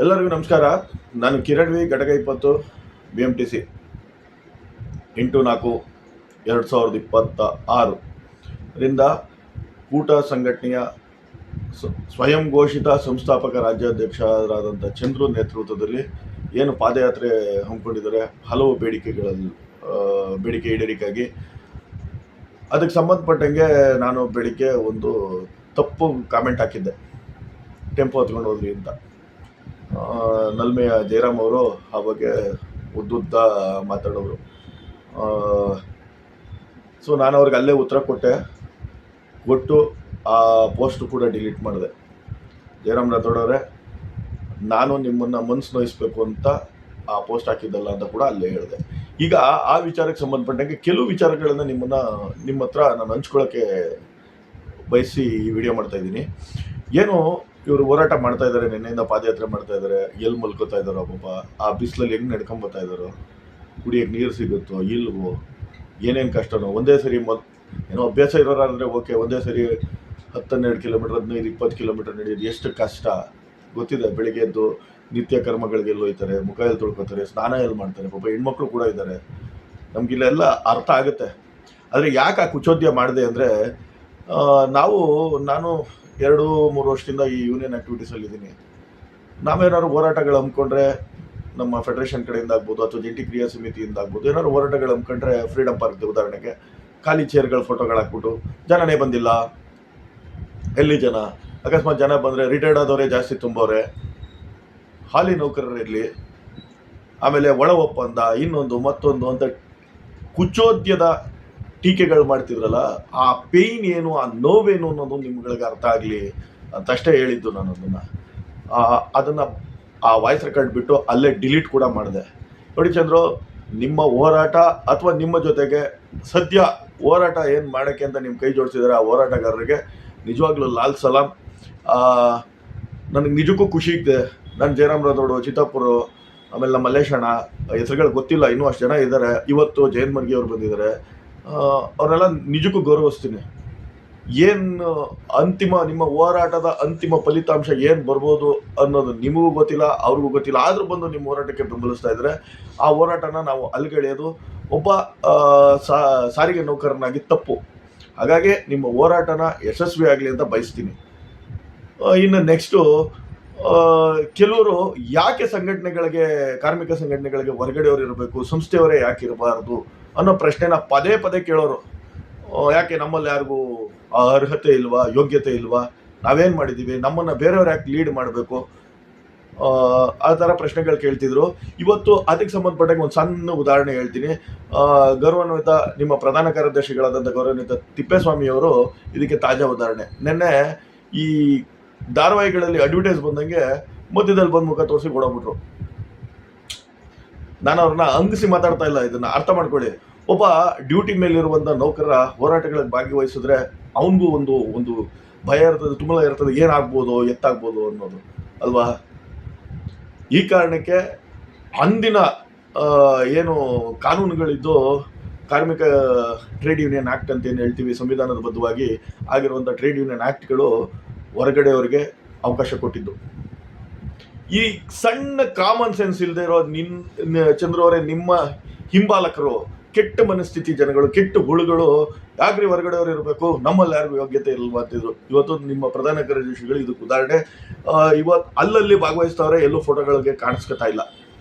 ಎಲ್ಲರಿಗೂ ನಮಸ್ಕಾರ. ನಾನು ಕಿರಣ್ ವಿ ಘಟಕ 20 BMTC 8/4/2026 ರಿಂದ ಕೂಟ ಸಂಘಟನೆಯ ಸ್ವಯಂ ಘೋಷಿತ ಸಂಸ್ಥಾಪಕ ರಾಜ್ಯಾಧ್ಯಕ್ಷರಾದಂಥ ಚಂದ್ರು ನೇತೃತ್ವದಲ್ಲಿ ಏನು ಪಾದಯಾತ್ರೆ ಹಮ್ಮಿಕೊಂಡಿದ್ದಾರೆ, ಹಲವು ಬೇಡಿಕೆ ಈಡೇರಿಕೆಯಾಗಿ ಅದಕ್ಕೆ ಸಂಬಂಧಪಟ್ಟಂಗೆ ನಾನು ಬೆಳಿಗ್ಗೆ ಒಂದು ತಪ್ಪು ಕಾಮೆಂಟ್ ಹಾಕಿದ್ದೆ, ಟೆಂಪೋ ಹತ್ಕೊಂಡು ಹೋದ್ರಿ ಅಂತ. ನಲ್ಮೆಯ ಜಯರಾಮ್ ಅವರು ಆ ಬಗ್ಗೆ ಉದ್ದುದ್ದ ಮಾತಾಡೋರು. ಸೊ ನಾನು ಅವ್ರಿಗೆ ಅಲ್ಲೇ ಉತ್ತರ ಕೊಟ್ಟು ಆ ಪೋಸ್ಟ್ ಕೂಡ ಡಿಲೀಟ್ ಮಾಡಿದೆ. ಜಯರಾಮ್ ರಾಥೋಡವ್ರೆ, ನಾನು ನಿಮ್ಮನ್ನು ಮನಸ್ಸು ನೋಯಿಸ್ಬೇಕು ಅಂತ ಆ ಪೋಸ್ಟ್ ಹಾಕಿದ್ದಲ್ಲ ಅಂತ ಕೂಡ ಅಲ್ಲೇ ಹೇಳಿದೆ. ಈಗ ಆ ವಿಚಾರಕ್ಕೆ ಸಂಬಂಧಪಟ್ಟಂಗೆ ಕೆಲವು ವಿಚಾರಗಳನ್ನು ನಿಮ್ಮ ಹತ್ರ ನಾನು ಹಂಚ್ಕೊಳ್ಳೋಕ್ಕೆ ಬಯಸಿ ಈ ವಿಡಿಯೋ ಮಾಡ್ತಾ ಇದ್ದೀನಿ. ಏನು ಇವರು ಹೋರಾಟ ಮಾಡ್ತಾ ಇದ್ದಾರೆ, ನಿನ್ನೆಯಿಂದ ಪಾದಯಾತ್ರೆ ಮಾಡ್ತಾ ಇದ್ದಾರೆ, ಎಲ್ಲಿ ಮಲ್ಕೋತಾ ಇದ್ದಾರೋ ಪಾಪ, ಆ ಬಿಸಿಲಲ್ಲಿ ಹೆಂಗೆ ನಡ್ಕೊಂಬತ್ತಾ ಇದ್ದಾರೋ, ಕುಡಿಯೋಕ್ಕೆ ನೀರು ಸಿಗುತ್ತೋ ಇಲ್ವೋ, ಏನೇನು ಕಷ್ಟನೋ. ಒಂದೇ ಸರಿ ಏನೋ ಅಭ್ಯಾಸ ಇರೋರಾದರೆ ಓಕೆ, ಒಂದೇ ಸರಿ 10-12 ಕಿಲೋಮೀಟ್ರ್ 15-20 ಕಿಲೋಮೀಟ್ರ್ ನಡೆಯೋದು ಎಷ್ಟು ಕಷ್ಟ ಗೊತ್ತಿದೆ. ಬೆಳಿಗ್ಗೆ ಎದ್ದು ನಿತ್ಯ ಕರ್ಮಗಳಿಗೆ ಎಲ್ಲಿ ಹೋಗ್ತಾರೆ, ಮುಖ ಎಲ್ಲಿ ತೊಳ್ಕೊತಾರೆ, ಸ್ನಾನ ಎಲ್ಲಿ ಮಾಡ್ತಾರೆ, ಪಾಪ ಹೆಣ್ಮಕ್ಳು ಕೂಡ ಇದ್ದಾರೆ. ನಮಗಿಲ್ಲೆಲ್ಲ ಅರ್ಥ ಆಗುತ್ತೆ. ಆದರೆ ಯಾಕೆ ಆ ಕುಚೋದ್ಯ ಮಾಡಿದೆ ಅಂದರೆ, ನಾನು 2-3 ವರ್ಷದಿಂದ ಈ ಯೂನಿಯನ್ ಆ್ಯಕ್ಟಿವಿಟೀಸಲ್ಲಿದ್ದೀನಿ. ನಾವೇನಾದ್ರು ಹೋರಾಟಗಳು ಹಮ್ಮಿಕೊಂಡ್ರೆ, ನಮ್ಮ ಫೆಡರೇಷನ್ ಕಡೆಯಿಂದ ಆಗ್ಬೋದು ಅಥವಾ ಜಂಟಿ ಕ್ರಿಯಾ ಸಮಿತಿಯಿಂದ ಆಗ್ಬೋದು, ಏನಾದ್ರು ಹೋರಾಟಗಳು ಹಮ್ಮಿಕೊಂಡ್ರೆ, ಫ್ರೀಡಮ್ ಪಾರ್ಕ್ ಉದಾಹರಣೆಗೆ ಖಾಲಿ ಚೇರ್ಗಳ ಫೋಟೋಗಳು ಹಾಕ್ಬಿಟ್ಟು ಜನನೇ ಬಂದಿಲ್ಲ, ಎಲ್ಲಿ ಜನ, ಅಕಸ್ಮಾತ್ ಜನ ಬಂದರೆ ರಿಟೈರ್ಡ್ ಆದವರೇ ಜಾಸ್ತಿ ತುಂಬವ್ರೆ, ಹಾಲಿ ನೌಕರರಿರಲಿ, ಆಮೇಲೆ ಒಳ ಒಪ್ಪಂದ, ಇನ್ನೊಂದು ಮತ್ತೊಂದು ಅಂತ ಕುಚೋದ್ಯದ ಟೀಕೆಗಳು ಮಾಡ್ತಿದ್ರಲ್ಲ, ಆ ಪೇಯ್ನ್ ಏನು, ಆ ನೋವೇನು ಅನ್ನೋದು ನಿಮ್ಗಳಿಗೆ ಅರ್ಥ ಆಗಲಿ ಅಂತಷ್ಟೇ ಹೇಳಿದ್ದು. ನಾನು ಅದನ್ನು ಆ ವಾಯ್ಸ್ ರೆಕಾರ್ಡ್ ಬಿಟ್ಟು ಅಲ್ಲೇ ಡಿಲೀಟ್ ಕೂಡ ಮಾಡಿದೆ. ನೋಡಿ ಚಂದ್ರು, ನಿಮ್ಮ ಹೋರಾಟ ಅಥವಾ ನಿಮ್ಮ ಜೊತೆಗೆ ಸದ್ಯ ಹೋರಾಟ ಏನು ಮಾಡೋಕ್ಕೆ ಅಂತ ನಿಮ್ಮ ಕೈ ಜೋಡಿಸಿದ್ದಾರೆ ಆ ಹೋರಾಟಗಾರರಿಗೆ ನಿಜವಾಗ್ಲೂ ಲಾಲ್ ಸಲಾಂ. ನನಗೆ ನಿಜಕ್ಕೂ ಖುಷಿ ಇದೆ. ನಾನು ಜಯರಾಮ್ ರಾಥೋಡು, ಚಿತ್ತಾಪುರ, ಆಮೇಲೆ ನಮ್ಮ ಮಲ್ಲೇಶಣ್ಣ, ಹೆಸರುಗಳು ಗೊತ್ತಿಲ್ಲ, ಇನ್ನೂ ಅಷ್ಟು ಜನ ಇದ್ದಾರೆ. ಇವತ್ತು ಜಯಂತ್ ಮರ್ಗಿ ಅವರು ಬಂದಿದ್ದಾರೆ. ಅವರೆಲ್ಲ ನಿಜಕ್ಕೂ ಗೌರವಿಸ್ತೀನಿ. ಏನು ನಿಮ್ಮ ಹೋರಾಟದ ಅಂತಿಮ ಫಲಿತಾಂಶ ಏನು ಬರ್ಬೋದು ಅನ್ನೋದು ನಿಮಗೂ ಗೊತ್ತಿಲ್ಲ, ಅವ್ರಿಗೂ ಗೊತ್ತಿಲ್ಲ. ಆದರೂ ಬಂದು ನಿಮ್ಮ ಹೋರಾಟಕ್ಕೆ ಬೆಂಬಲಿಸ್ತಾ ಇದ್ದಾರೆ. ಆ ಹೋರಾಟನ ನಾವು ಅಲ್ಗೆಳೆಯೋದು ಒಬ್ಬ ಸಾರಿಗೆ ನೌಕರನಾಗಿ ತಪ್ಪು. ಹಾಗಾಗಿ ನಿಮ್ಮ ಹೋರಾಟನ ಯಶಸ್ವಿ ಆಗಲಿ ಅಂತ ಬಯಸ್ತೀನಿ. ಇನ್ನು ನೆಕ್ಸ್ಟು, ಕೆಲವರು ಯಾಕೆ ಕಾರ್ಮಿಕ ಸಂಘಟನೆಗಳಿಗೆ ಹೊರಗಡೆಯವರು ಇರಬೇಕು, ಸಂಸ್ಥೆಯವರೇ ಯಾಕೆ ಇರಬಾರ್ದು ಅನ್ನೋ ಪ್ರಶ್ನೆನ ಪದೇ ಪದೇ ಕೇಳೋರು. ಯಾಕೆ ನಮ್ಮಲ್ಲಿ ಯಾರಿಗೂ ಅರ್ಹತೆ ಇಲ್ವಾ, ಯೋಗ್ಯತೆ ಇಲ್ವಾ, ನಾವೇನು ಮಾಡಿದ್ದೀವಿ, ನಮ್ಮನ್ನು ಬೇರೆಯವ್ರು ಯಾಕೆ ಲೀಡ್ ಮಾಡಬೇಕು, ಆ ಥರ ಪ್ರಶ್ನೆಗಳು ಕೇಳ್ತಿದ್ರು. ಇವತ್ತು ಅದಕ್ಕೆ ಸಂಬಂಧಪಟ್ಟಾಗ ಒಂದು ಸಣ್ಣ ಉದಾಹರಣೆ ಹೇಳ್ತೀನಿ. ಗೌರವಾನ್ವಿತ ನಿಮ್ಮ ಪ್ರಧಾನ ಕಾರ್ಯದರ್ಶಿಗಳಾದಂಥ ಗೌರವಾನ್ವಿತ ತಿಪ್ಪೇಸ್ವಾಮಿಯವರು ಇದಕ್ಕೆ ತಾಜಾ ಉದಾಹರಣೆ. ನಿನ್ನೆ ಈ ಧಾರಾವಾಹಿಗಳಲ್ಲಿ ಅಡ್ವರ್ಟೈಸ್ ಬಂದಂಗೆ ಮಧ್ಯದಲ್ಲಿ ಬಂದು ಮುಖ ತೋರಿಸಿ ಓಡೋಗ್ಬಿಟ್ರು. ನಾನು ಅವ್ರನ್ನ ಅಂಗಿಸಿ ಮಾತಾಡ್ತಾ ಇಲ್ಲ, ಇದನ್ನು ಅರ್ಥ ಮಾಡ್ಕೊಳ್ಳಿ. ಒಬ್ಬ ಡ್ಯೂಟಿ ಮೇಲಿರುವಂಥ ನೌಕರರ ಹೋರಾಟಗಳಿಗೆ ಭಾಗವಹಿಸಿದ್ರೆ ಅವನಿಗೂ ಒಂದು ಭಯ ಇರ್ತದೆ, ತುಮಲ ಇರ್ತದೆ, ಏನಾಗ್ಬೋದು, ಎತ್ತಾಗ್ಬೋದು ಅನ್ನೋದು ಅಲ್ವಾ. ಈ ಕಾರಣಕ್ಕೆ ಅಂದಿನ ಏನು ಕಾನೂನುಗಳಿದ್ದು, ಕಾರ್ಮಿಕ ಟ್ರೇಡ್ ಯೂನಿಯನ್ ಆ್ಯಕ್ಟ್ ಅಂತ ಏನು ಹೇಳ್ತೀವಿ, ಸಂವಿಧಾನದ ಬದ್ಧವಾಗಿ ಆಗಿರುವಂಥ ಟ್ರೇಡ್ ಯೂನಿಯನ್ ಆ್ಯಕ್ಟ್ಗಳು ಹೊರಗಡೆಯವರಿಗೆ ಅವಕಾಶ ಕೊಟ್ಟಿದ್ದು. ಈ ಸಣ್ಣ ಕಾಮನ್ ಸೆನ್ಸ್ ಇಲ್ಲದೆ ಇರೋ ಚಂದ್ರು ಅವರೇ, ನಿಮ್ಮ ಹಿಂಬಾಲಕರು, ಕೆಟ್ಟ ಮನಸ್ಥಿತಿ ಜನಗಳು, ಕೆಟ್ಟ ಹುಳುಗಳು ಯಾಕ್ರಿ ಹೊರಗಡೆಯವರು ಇರಬೇಕು, ನಮ್ಮಲ್ಲಿ ಯಾರಿಗೂ ಯೋಗ್ಯತೆ ಇಲ್ವಾ ಅಂತಿದ್ರು. ಇವತ್ತು ನಿಮ್ಮ ಪ್ರಧಾನ ಕಾರ್ಯದರ್ಶಿಗಳು ಇದಕ್ಕೆ ಉದಾಹರಣೆ. ಇವತ್ತು ಅಲ್ಲಲ್ಲಿ ಭಾಗವಹಿಸ್ತವ್ರೆ, ಎಲ್ಲೂ ಫೋಟೋಗಳಿಗೆ ಕಾಣಿಸ್ಕೊತಾ ಇಲ್ಲ.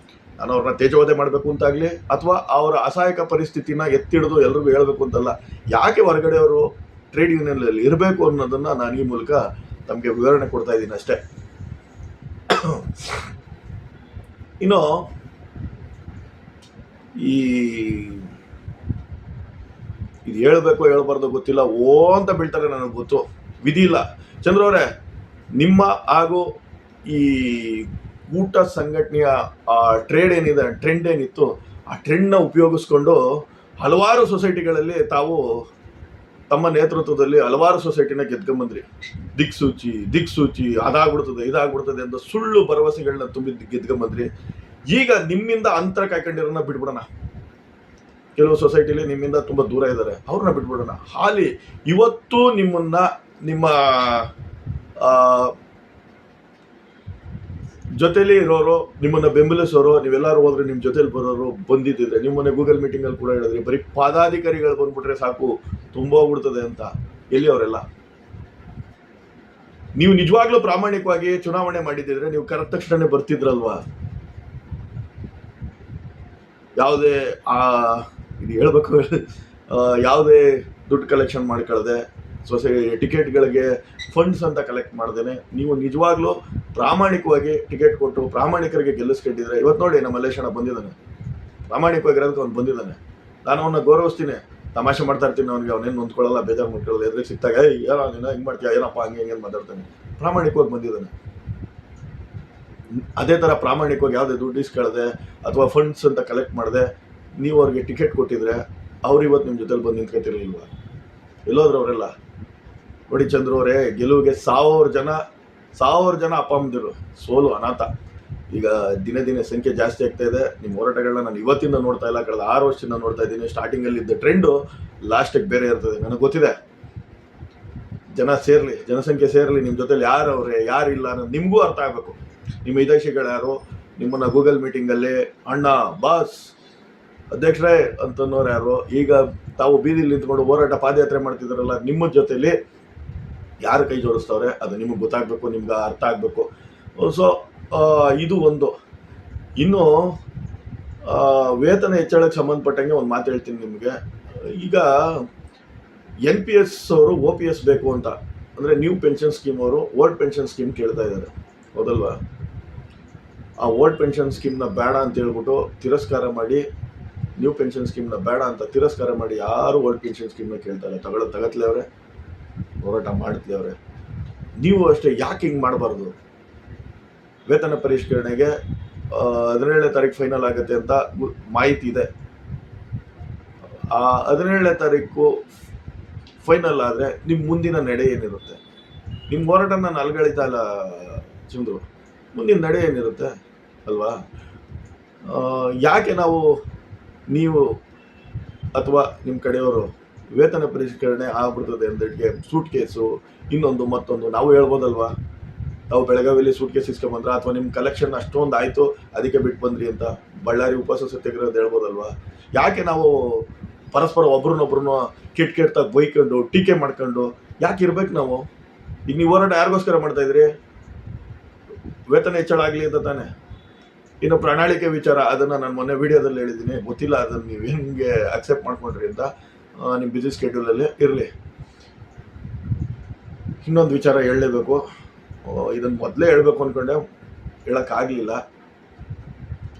ನಾನು ಅವ್ರನ್ನ ತೇಜೋವಧೆ ಮಾಡಬೇಕು ಅಂತಾಗಲಿ ಅಥವಾ ಅವರ ಅಸಹಾಯಕ ಪರಿಸ್ಥಿತಿನ ಎತ್ತಿಡಿದು ಎಲ್ರಿಗೂ ಹೇಳಬೇಕು ಅಂತಲ್ಲ, ಯಾಕೆ ಹೊರಗಡೆಯವರು ಟ್ರೇಡ್ ಯೂನಿಯನ್ನಲ್ಲಿ ಇರಬೇಕು ಅನ್ನೋದನ್ನು ನಾನು ಈ ಮೂಲಕ ತಮಗೆ ವಿವರಣೆ ಕೊಡ್ತಾ ಇದ್ದೀನಿ ಅಷ್ಟೇ. ಇನ್ನು ಇದು ಹೇಳಬೇಕು ಹೇಳಬಾರ್ದು ಗೊತ್ತಿಲ್ಲ, ಅಂತ ಬೀಳ್ತಾರೆ, ನನಗೆ ಗೊತ್ತು, ವಿಧಿ ಇಲ್ಲ. ಚಂದ್ರ ಅವರೇ, ನಿಮ್ಮ ಹಾಗೂ ಈ ಕೂಟ ಸಂಘಟನೆಯ ಟ್ರೆಂಡ್ ಏನಿತ್ತು, ಆ ಟ್ರೆಂಡ್ನ ಉಪಯೋಗಿಸ್ಕೊಂಡು ಹಲವಾರು ಸೊಸೈಟಿಗಳಲ್ಲಿ ತಾವು ತಮ್ಮ ನೇತೃತ್ವದಲ್ಲಿ ಹಲವಾರು ಸೊಸೈಟಿನ ಗೆದ್ಕೊಂಬಂದ್ರಿ. ದಿಕ್ಸೂಚಿ ಇದಾಗ್ಬಿಡ್ತದೆ ಅಂತ ಸುಳ್ಳು ಭರವಸೆಗಳನ್ನ ತುಂಬಿ ಗೆದ್ಕೊಂಬಂದ್ರಿ. ಈಗ ನಿಮ್ಮಿಂದ ಅಂತರ ಕಾಯ್ಕೊಂಡಿರೋನ್ನ ಬಿಟ್ಬಿಡೋಣ. ಕೆಲವು ಸೊಸೈಟಿಲಿ ನಿಮ್ಮಿಂದ ತುಂಬ ದೂರ ಇದ್ದಾರೆ, ಅವ್ರನ್ನ ಬಿಟ್ಬಿಡೋಣ. ಹಾಲಿ ಇವತ್ತು ನಿಮ್ಮ ಜೊತೆಲಿ ಇರೋರು, ನಿಮ್ಮನ್ನ ಬೆಂಬಲಿಸೋರು, ನೀವೆಲ್ಲರೂ ಹೋದ್ರೆ ನಿಮ್ಮ ಜೊತೆಲಿ ಬರೋರು ಬಂದಿದ್ದಿದ್ರೆ, ನಿಮ್ಮನ್ನೇ ಗೂಗಲ್ ಮೀಟಿಂಗಲ್ಲಿ ಕೂಡ ಹೇಳಿದ್ರಿ ಬರೀ ಪದಾಧಿಕಾರಿಗಳು ಬಂದ್ಬಿಟ್ರೆ ಸಾಕು ತುಂಬೋಗ್ಬಿಡ್ತದೆ ಅಂತ. ಎಲ್ಲಿ ಅವರೆಲ್ಲ? ನೀವು ನಿಜವಾಗ್ಲೂ ಪ್ರಾಮಾಣಿಕವಾಗಿ ಚುನಾವಣೆ ಮಾಡಿದ್ರೆ ನೀವು ಕರೆದ ತಕ್ಷಣ ಬರ್ತಿದ್ರಲ್ವಾ? ಯಾವುದೇ ಇದು ಹೇಳ್ಬೇಕು, ಯಾವುದೇ ದುಡ್ಡು ಕಲೆಕ್ಷನ್ ಮಾಡ್ಕೊಳ್ಳದೆ, ಟಿಕೆಟ್ಗಳಿಗೆ ಫಂಡ್ಸ್ ಅಂತ ಕಲೆಕ್ಟ್ ಮಾಡ್ದೇನೆ ನೀವು ನಿಜವಾಗ್ಲೂ ಪ್ರಾಮಾಣಿಕವಾಗಿ ಟಿಕೆಟ್ ಕೊಟ್ಟು ಪ್ರಾಮಾಣಿಕರಿಗೆ ಗೆಲ್ಲಿಸ್ಕೊಂಡಿದ್ರೆ, ಇವತ್ತು ನೋಡಿ ನಮ್ಮ ಮಲ್ಲೇಶಣ್ಣ ಬಂದಿದ್ದಾನೆ, ಪ್ರಾಮಾಣಿಕವಾಗಿರೋದಕ್ಕೆ ಅವ್ನು ಬಂದಿದ್ದಾನೆ. ನಾನು ಅವನ್ನ ಗೌರವಿಸ್ತೀನಿ, ತಮಾಷೆ ಮಾಡ್ತಾ ಇರ್ತೀನಿ ಅವನಿಗೆ, ಅವನೇನು ಹೊಂದ್ಕೊಳ್ಳಲ್ಲ, ಬೇಜಾರು ಮಾಡ್ಕೊಳ್ಳಲ್ಲ. ಎದುರಿಗೆ ಸಿಕ್ತಾಗ ಏನೋ ನೀನು ಹಿಂಗೆ ಮಾಡ್ತೀಯ, ಏನಪ್ಪ ಹಂಗೆ ಹಿಂಗೆ ಮಾತಾಡ್ತಾನೆ. ಪ್ರಾಮಾಣಿಕವಾಗಿ ಬಂದಿದ್ದಾನೆ. ಅದೇ ಥರ ಪ್ರಾಮಾಣಿಕವಾಗಿ ಯಾವುದೇ ದುಡ್ಡು ಇಸ್ಕೊಳ್ಳದೆ ಅಥವಾ ಫಂಡ್ಸ್ ಅಂತ ಕಲೆಕ್ಟ್ ಮಾಡದೆ ನೀವು ಅವ್ರಿಗೆ ಟಿಕೆಟ್ ಕೊಟ್ಟಿದ್ರೆ ಅವ್ರು ಇವತ್ತು ನಿಮ್ಮ ಜೊತೆಲಿ ಬಂದು ನಿಂತ್ಕೊತಿರ್ಲಿಲ್ವ? ಎಲ್ಲೋದ್ರು ಅವರೆಲ್ಲ? ನೋಡಿ ಚಂದ್ರು ಅವರೇ, ಗೆಲುವಿಗೆ ಸಾವಿರ ಜನ ಅಪ್ಪ ಅಮ್ಮಂದಿರು, ಸೋಲು ಅನಾಥ. ಈಗ ದಿನೇ ದಿನೇ ಸಂಖ್ಯೆ ಜಾಸ್ತಿ ಆಗ್ತಾ ಇದೆ. ನಿಮ್ಮ ಹೋರಾಟಗಳನ್ನ ನಾನು ಇವತ್ತಿಂದ ನೋಡ್ತಾ ಇಲ್ಲ, ಕಳೆದ 6 ವರ್ಷದಿಂದ ನೋಡ್ತಾ ಇದ್ದೀನಿ. ಸ್ಟಾರ್ಟಿಂಗಲ್ಲಿ ಇದ್ದ ಟ್ರೆಂಡು ಲಾಸ್ಟಿಗೆ ಬೇರೆ ಇರ್ತದೆ. ನನಗೆ ಗೊತ್ತಿದೆ. ಜನಸಂಖ್ಯೆ ಸೇರಲಿ, ನಿಮ್ಮ ಜೊತೆಲಿ ಯಾರು ಅವರೇ ಯಾರಿಲ್ಲ ಅನ್ನೋದು ನಿಮಗೂ ಅರ್ಥ ಆಗಬೇಕು. ನಿಮ್ಮ ಹಿತೈಷಿಗಳು ಯಾರು, ನಿಮ್ಮನ್ನ ಗೂಗಲ್ ಮೀಟಿಂಗಲ್ಲಿ ಅಣ್ಣ ಬಾಸ್ ಅಧ್ಯಕ್ಷರೇ ಅಂತನ್ನೋರು ಯಾರು, ಈಗ ತಾವು ಬೀದಿಲಿ ನಿಂತ್ಕೊಂಡು ಹೋರಾಟ ಪಾದಯಾತ್ರೆ ಮಾಡ್ತಿದ್ದಾರಲ್ಲ, ನಿಮ್ಮ ಜೊತೆಲಿ ಯಾರು ಕೈ ಜೋಡಿಸ್ತವ್ರೆ ಅದು ನಿಮಗೆ ಗೊತ್ತಾಗಬೇಕು, ನಿಮ್ಗೆ ಅರ್ಥ ಆಗಬೇಕು. ಸೊ ಇದು ಒಂದು. ಇನ್ನು ವೇತನ ಹೆಚ್ಚಳಕ್ಕೆ ಸಂಬಂಧಪಟ್ಟಂಗೆ ಒಂದು ಮಾತು ಹೇಳ್ತೀನಿ ನಿಮಗೆ. ಈಗ NPS ಅವರು OPS ಬೇಕು ಅಂತ, ಅಂದರೆ ನ್ಯೂ ಪೆನ್ಷನ್ ಸ್ಕೀಮ್ ಅವರು ಓಲ್ಡ್ ಪೆನ್ಷನ್ ಸ್ಕೀಮ್ ಕೇಳ್ತಾ ಇದ್ದಾರೆ, ಹೌದಲ್ವಾ? ಆ ಓಲ್ಡ್ ಪೆನ್ಷನ್ ಸ್ಕೀಮ್ನ ಬೇಡ ಅಂತ ಹೇಳ್ಬಿಟ್ಟು ತಿರಸ್ಕಾರ ಮಾಡಿ, ನ್ಯೂ ಪೆನ್ಷನ್ ಸ್ಕೀಮ್ನ ಬೇಡ ಅಂತ ತಿರಸ್ಕಾರ ಮಾಡಿ ಯಾರು ಓಲ್ಡ್ ಪೆನ್ಷನ್ ಸ್ಕೀಮ್ನ ಕೇಳ್ತಾರೆ. ತಗತ್ಲೆ ಅವರೇ, ಹೋರಾಟ ಮಾಡ್ತಲೇ ಅವರೇ. ನೀವು ಅಷ್ಟೇ, ಯಾಕೆ ಹಿಂಗೆ ಮಾಡಬಾರ್ದು? ವೇತನ ಪರಿಷ್ಕರಣೆಗೆ 17ನೇ ತಾರೀಕು ಫೈನಲ್ ಆಗುತ್ತೆ ಅಂತ ಮಾಹಿತಿ ಇದೆ. ಆ 17ನೇ ತಾರೀಕು ಫೈನಲ್ ಆದರೆ ನಿಮ್ಮ ಮುಂದಿನ ನಡೆ ಏನಿರುತ್ತೆ? ನಿಮ್ಮ ಹೋರಾಟ ನಾನು ಅಲ್ಗಳಿತಾ ಇಲ್ಲ ಚಂದ್ರು, ಮುಂದಿನ ನಡೆ ಏನಿರುತ್ತೆ ಅಲ್ವಾ? ಯಾಕೆ ನೀವು ಅಥವಾ ನಿಮ್ಮ ಕಡೆಯವರು ವೇತನ ಪರಿಷ್ಕರಣೆ ಆಗ್ಬಿಡ್ತದೆ ಅಂದಕ್ಕೆ ಸೂಟ್ ಕೇಸು ಇನ್ನೊಂದು ಮತ್ತೊಂದು ನಾವು ಹೇಳ್ಬೋದಲ್ವಾ? ನಾವು ಬೆಳಗಾವಿಯಲ್ಲಿ ಸೂಟ್ ಕೇಸ್ ಇಸ್ಕೊಂಬಂದ್ರ, ಅಥವಾ ನಿಮ್ಮ ಕಲೆಕ್ಷನ್ ಅಷ್ಟೊಂದು ಆಯಿತು ಅದಕ್ಕೆ ಬಿಟ್ಟು ಬಂದ್ರಿ ಅಂತ ಬಳ್ಳಾರಿ ಉಪವಾಸ ಸತ್ಯಾಗ್ರಹ ಹೇಳ್ಬೋದಲ್ವಾ? ಯಾಕೆ ನಾವು ಪರಸ್ಪರ ಒಬ್ರನ್ನೊಬ್ರನ್ನ ಕೆಟ್ಟಾಗಿ ಬೈಕೊಂಡು ಟೀಕೆ ಮಾಡ್ಕೊಂಡು ಯಾಕೆ ಇರ್ಬೇಕು ನಾವು? ಈಗ ನೀವು ಹೋರಾಟ ಯಾರಿಗೋಸ್ಕರ ಮಾಡ್ತಾ ಇದ್ರಿ? ವೇತನ ಹೆಚ್ಚಳ ಆಗಲಿ ಅಂತ ತಾನೆ. ಇನ್ನು ಪ್ರಣಾಳಿಕೆ ವಿಚಾರ, ಅದನ್ನು ನಾನು ಮೊನ್ನೆ ವಿಡಿಯೋದಲ್ಲಿ ಹೇಳಿದ್ದೀನಿ, ಗೊತ್ತಿಲ್ಲ ಅದನ್ನು ನೀವು ಹೆಂಗೆ ಅಕ್ಸೆಪ್ಟ್ ಮಾಡ್ಕೊಂಡ್ರಿ ಅಂತ. ನಿಮ್ಮ ಬ್ಯುಸಿ ಸ್ಕೆಡ್ಯೂಲಲ್ಲಿ ಇರಲಿ. ಇನ್ನೊಂದು ವಿಚಾರ ಹೇಳಲೇಬೇಕು, ಇದನ್ನು ಮೊದಲೇ ಹೇಳಬೇಕು ಅಂದ್ಕೊಂಡೆ, ಹೇಳೋಕ್ಕಾಗಲಿಲ್ಲ.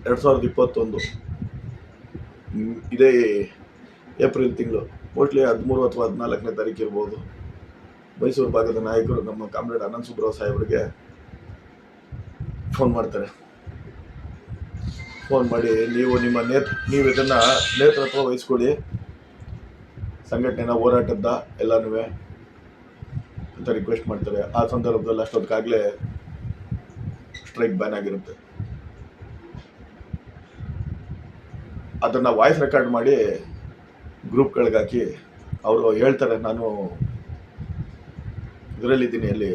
2021 ಇದೇ ಏಪ್ರಿಲ್ ತಿಂಗಳು, ಮೋಸ್ಟ್ಲಿ 13 ಅಥವಾ 14ನೇ ತಾರೀಕು ಇರ್ಬೋದು, ಮೈಸೂರು ಭಾಗದ ನಾಯಕರು ನಮ್ಮ ಕಾಮ್ರೇಡ್ ಅನಂತ್ ಸುಬ್ರಾವ್ ಸಾಹೇಬರಿಗೆ ಫೋನ್ ಮಾಡ್ತಾರೆ. ಫೋನ್ ಮಾಡಿ ನೀವು ಇದನ್ನು ನೇತೃತ್ವ ವಹಿಸ್ಕೊಡಿ, ಸಂಘಟನೆನ ಹೋರಾಟದ ಎಲ್ಲನೂ ಅಂತ ರಿಕ್ವೆಸ್ಟ್ ಮಾಡ್ತಾರೆ. ಆ ಸಂದರ್ಭದಲ್ಲಿ ಅಷ್ಟೊತ್ತಿಗಾಗಲೇ ಸ್ಟ್ರೈಕ್ ಬ್ಯಾನ್ ಆಗಿರುತ್ತೆ. ಅದನ್ನು ವಾಯ್ಸ್ ರೆಕಾರ್ಡ್ ಮಾಡಿ ಗ್ರೂಪ್ಗಳಿಗೆ ಹಾಕಿ ಅವರು ಹೇಳ್ತಾರೆ, ನಾನು ಇದರಲ್ಲಿದ್ದೀನಿ, ಅಲ್ಲಿ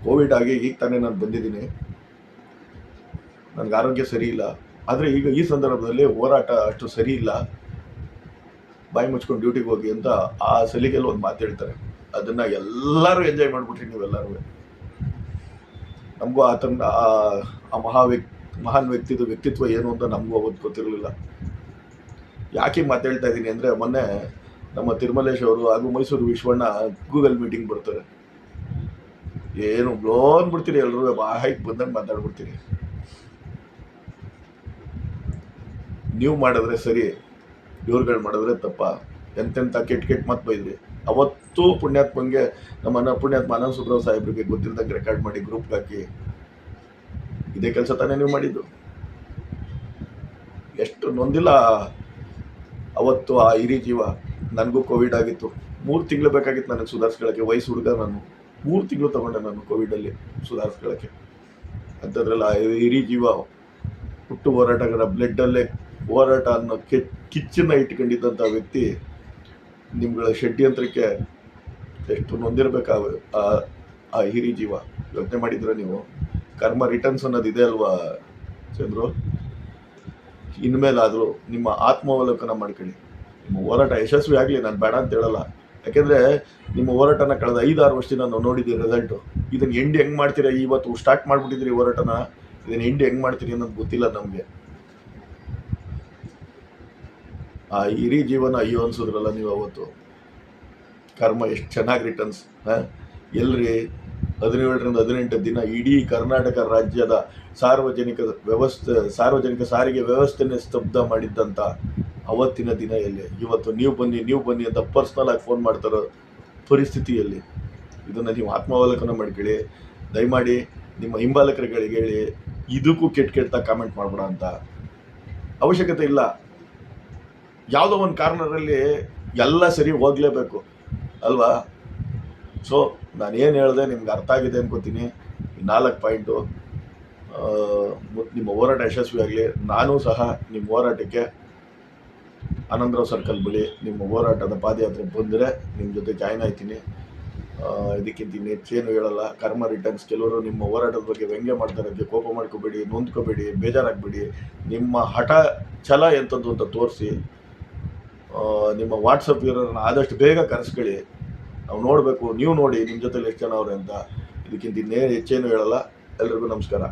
ಕೋವಿಡ್ ಆಗಿ ಈಗ ತಾನೇ ನಾನು ಬಂದಿದ್ದೀನಿ, ನನಗೆ ಆರೋಗ್ಯ ಸರಿ ಇಲ್ಲ, ಆದರೆ ಈಗ ಈ ಸಂದರ್ಭದಲ್ಲಿ ಹೋರಾಟ ಅಷ್ಟು ಸರಿ ಇಲ್ಲ, ಬಾಯಿ ಮುಚ್ಕೊಂಡು ಡ್ಯೂಟಿಗೆ ಹೋಗಿ ಅಂತ ಆ ಸಲಿಗೆಯಲ್ಲಿ ಒಂದು ಮಾತು ಹೇಳ್ತಾರೆ. ಅದನ್ನು ಎಲ್ಲರೂ ಎಂಜಾಯ್ ಮಾಡಿಬಿಟ್ರಿ ನೀವೆಲ್ಲರೂ. ನಮಗೂ ಆತನ ಆ ಮಹಾನ್ ವ್ಯಕ್ತಿತ್ವ ಏನು ಅಂತ ನಮಗೂ ಅವತ್ತು ಗೊತ್ತಿರಲಿಲ್ಲ. ಯಾಕೆ ಮಾತಾಡ್ತಾ ಇದ್ದೀನಿ ಅಂದರೆ, ಮೊನ್ನೆ ನಮ್ಮ ತಿರುಮಲೇಶ್ ಅವರು ಹಾಗೂ ಮೈಸೂರು ವಿಶ್ವಣ್ಣ ಗೂಗಲ್ ಮೀಟಿಂಗ್ ಬರ್ತಾರೆ. ಏನು ಬ್ಲೋ ಅಂದ್ಬಿಡ್ತೀರಿ ಎಲ್ಲರೂ, ಬಾಯಿಗೆ ಬಂದಂಗೆ ಮಾತಾಡ್ಬಿಡ್ತೀರಿ. ನೀವು ಮಾಡಿದ್ರೆ ಸರಿ, ಇವ್ರುಗಳು ಮಾಡಿದ್ರೆ ತಪ್ಪ. ಎಂತೆಂಥ ಕೆಟ್ಟ ಮಾತು ಬೈದ್ರಿ. ಅವತ್ತು ಪುಣ್ಯಾತ್ಮಂಗೆ ನಮ್ಮ ಪುಣ್ಯಾತ್ಮ ಅನಂತ್ ಸುಬ್ರಾವ್ ಸಾಹೇಬ್ರಿಗೆ ಗೊತ್ತಿಲ್ದಂಗೆ ರೆಕಾರ್ಡ್ ಮಾಡಿ ಗ್ರೂಪ್ಗೆ ಹಾಕಿ, ಇದೇ ಕೆಲಸ ತಾನೇ ನೀವು ಮಾಡಿದ್ದು. ಎಷ್ಟು ನೊಂದಿಲ್ಲ ಅವತ್ತು ಆ ಹಿರಿ ಜೀವ. ನನಗೂ ಕೋವಿಡ್ ಆಗಿತ್ತು, 3 ತಿಂಗಳು ಬೇಕಾಗಿತ್ತು ನನಗೆ ಸುಧಾರಿಸ್ಕೊಳ್ಳೋಕ್ಕೆ. ವಯಸ್ಸು ಹುಡುಗ ನಾನು, 3 ತಿಂಗಳು ತೊಗೊಂಡೆ ನಾನು ಕೋವಿಡಲ್ಲಿ ಸುಧಾರಿಸ್ಕೊಳ್ಳೋಕ್ಕೆ. ಅಂಥದ್ರಲ್ಲ ಹಿರಿ ಜೀವ, ಹುಟ್ಟು ಹೋರಾಟಗಾರ, ಬ್ಲಡ್ಡಲ್ಲೇ ಹೋರಾಟ ಅನ್ನೋ ಕಿಚ್ಚನ್ನ ಇಟ್ಕೊಂಡಿದ್ದಂಥ ವ್ಯಕ್ತಿ ನಿಮ್ಗಳ ಷಡ್ಯಂತ್ರಕ್ಕೆ ಎಷ್ಟು ನೊಂದಿರ್ಬೇಕಾಗ ಆ ಹಿರಿ ಜೀವ. ಯೋಚನೆ ಮಾಡಿದ್ರೆ ನೀವು ಕರ್ಮ ರಿಟರ್ನ್ಸ್ ಅನ್ನೋದು ಇದೆ ಅಲ್ವಾ ಚಂದ್ರು? ಇನ್ಮೇಲಾದರೂ ನಿಮ್ಮ ಆತ್ಮಾವಲೋಕನ ಮಾಡ್ಕೊಳ್ಳಿ. ನಿಮ್ಮ ಹೋರಾಟ ಯಶಸ್ವಿ ಆಗಲಿ, ನಾನು ಬೇಡ ಅಂತ ಹೇಳಲ್ಲ. ಯಾಕೆಂದರೆ ನಿಮ್ಮ ಹೋರಾಟನ ಕಳೆದ 5-6 ವರ್ಷದಿಂದ ನಾವು ನೋಡಿದ್ದೀವಿ ರಿಸಲ್ಟು. ಇದನ್ನು ಎಂಡ್ ಹೆಂಗೆ ಮಾಡ್ತೀರಾ? ಇವತ್ತು ಸ್ಟಾರ್ಟ್ ಮಾಡಿಬಿಟ್ಟಿದ್ರಿ ಹೋರಾಟನ, ಇದನ್ನು ಎಂಡ್ ಹೆಂಗೆ ಮಾಡ್ತೀರಿ ಅನ್ನೋದು ಗೊತ್ತಿಲ್ಲ ನಮಗೆ. ಆ ಇಡೀ ಜೀವನ ಅಯ್ಯೋ ಅನ್ಸಿದ್ರಲ್ಲ ನೀವು ಅವತ್ತು. ಕರ್ಮ ಎಷ್ಟು ಚೆನ್ನಾಗಿ ರಿಟರ್ನ್ಸ್. ಎಲ್ರಿ 17ರಿಂದ 18 ದಿನ ಇಡೀ ಕರ್ನಾಟಕ ರಾಜ್ಯದ ಸಾರ್ವಜನಿಕ ಸಾರಿಗೆ ವ್ಯವಸ್ಥೆನೇ ಸ್ತಬ್ಧ ಮಾಡಿದ್ದಂಥ ಅವತ್ತಿನ ದಿನ ಎಲ್ಲಿ? ಇವತ್ತು ನೀವು ಬನ್ನಿ ಅಂತ ಪರ್ಸ್ನಲ್ ಆಗಿ ಫೋನ್ ಮಾಡ್ತಾರೋ ಪರಿಸ್ಥಿತಿಯಲ್ಲಿ. ಇದನ್ನು ನೀವು ಆತ್ಮಾವಲೋಕನ ಮಾಡ್ಕೊಳ್ಳಿ. ದಯಮಾಡಿ ನಿಮ್ಮ ಹಿಂಬಾಲಕರುಗಳಿಗೆ ಹೇಳಿ, ಇದಕ್ಕೂ ಕೆಟ್ಟ ಕಾಮೆಂಟ್ ಮಾಡಬೇಡ ಅಂತ. ಅವಶ್ಯಕತೆ ಇಲ್ಲ. ಯಾವುದೋ ಒಂದು ಕಾರ್ನರಲ್ಲಿ ಎಲ್ಲ ಸರಿ ಹೋಗಲೇಬೇಕು ಅಲ್ವಾ? ಸೊ ನಾನೇನು ಹೇಳಿದೆ ನಿಮ್ಗೆ ಅರ್ಥ ಆಗಿದೆ ಅನ್ಕೋತೀನಿ. 4 ಪಾಯಿಂಟು. ನಿಮ್ಮ ಹೋರಾಟ ಯಶಸ್ವಿಯಾಗಲಿ. ನಾನು ಸಹ ನಿಮ್ಮ ಹೋರಾಟಕ್ಕೆ ಆನಂದರಾವ್ ಸರ್ಕಲ್ ಬಳಿ ನಿಮ್ಮ ಹೋರಾಟದ ಪಾದಯಾತ್ರೆ ಬಂದರೆ ನಿಮ್ಮ ಜೊತೆ ಜಾಯ್ನ್ ಆಯ್ತೀನಿ. ಇದಕ್ಕಿಂತ ಹೆಚ್ಚೇನು ಹೇಳಲ್ಲ. ಕರ್ಮ ರಿಟರ್ನ್ಸ್. ಕೆಲವರು ನಿಮ್ಮ ಹೋರಾಟದ ಬಗ್ಗೆ ವ್ಯಂಗ್ಯ ಮಾಡ್ತಾರೆ, ಅದಕ್ಕೆ ಕೋಪ ಮಾಡ್ಕೋಬೇಡಿ, ನೊಂದ್ಕೋಬೇಡಿ, ಬೇಜಾರಾಗಬೇಡಿ. ನಿಮ್ಮ ಹಠ ಛಲ ಎಂಥದ್ದು ಅಂತ ತೋರಿಸಿ ನಿಮ್ಮ ವಾಟ್ಸಪ್ ಇರೋರನ್ನ ಆದಷ್ಟು ಬೇಗ ಕರೆಸ್ಕೊಳ್ಳಿ. ನಾವು ನೋಡಬೇಕು, ನೀವು ನೋಡಿ ನಿಮ್ಮ ಜೊತೆಲಿ ಎಷ್ಟು ಜನ ಅವ್ರೆ ಅಂತ. ಇದಕ್ಕಿಂತ ಇನ್ನೇನು ಹೆಚ್ಚೇನು ಹೇಳಲ್ಲ. ಎಲ್ರಿಗೂ ನಮಸ್ಕಾರ.